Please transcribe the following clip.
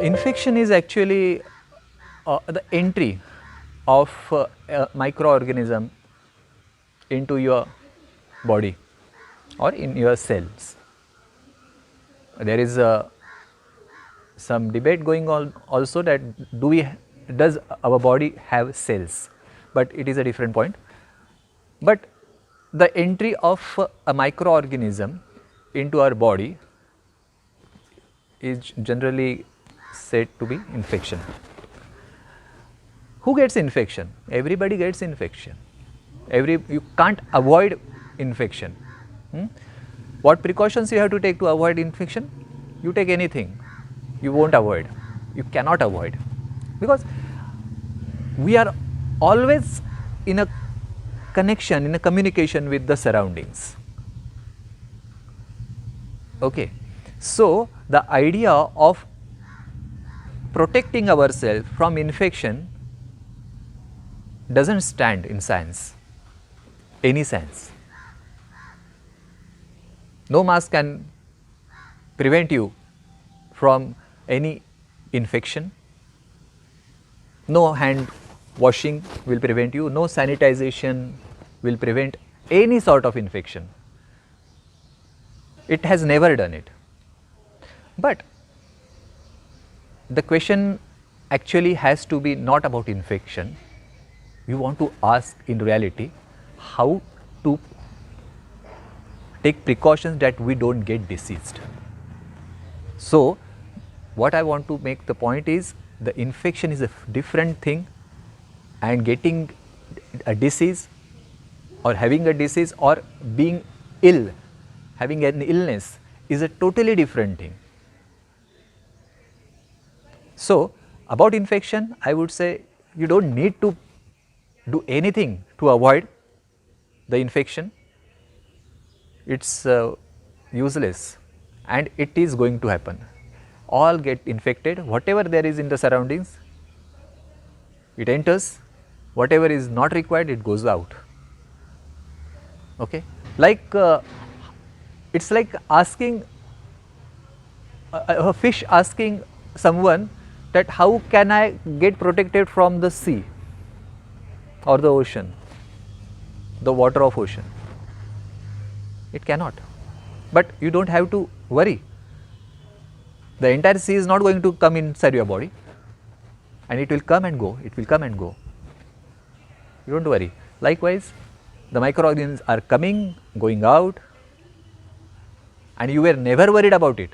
Infection is actually the entry of a microorganism into your body or in your cells. There is some debate going on also that does our body have cells, but it is a different point. But the entry of a microorganism into our body is generally said to be infection. Who gets infection? Everybody gets infection. You can't avoid infection. What precautions you have to take to avoid infection? You take anything, you won't avoid. You cannot avoid, because we are always in a connection, in a communication with the surroundings. Okay. So, the idea of protecting ourselves from infection does not stand in science, any science. No mask can prevent you from any infection, no hand washing will prevent you, no sanitization will prevent any sort of infection. It has never done it. But the question actually has to be not about infection. We want to ask in reality how to take precautions that we do not get diseased. So, what I want to make the point is, the infection is a different thing, and getting a disease or having a disease or being ill, having an illness is a totally different thing. So, about infection, I would say you do not need to do anything to avoid the infection. It is useless, and it is going to happen. All get infected, whatever there is in the surroundings, it enters, whatever is not required, it goes out. Okay. Like it's like asking a fish asking someone that how can I get protected from the sea or the ocean, the water of ocean. It cannot, but you do not have to worry. The entire sea is not going to come inside your body, and it will come and go, it will come and go. You do not worry. Likewise, the microorganisms are coming, going out, and you were never worried about it.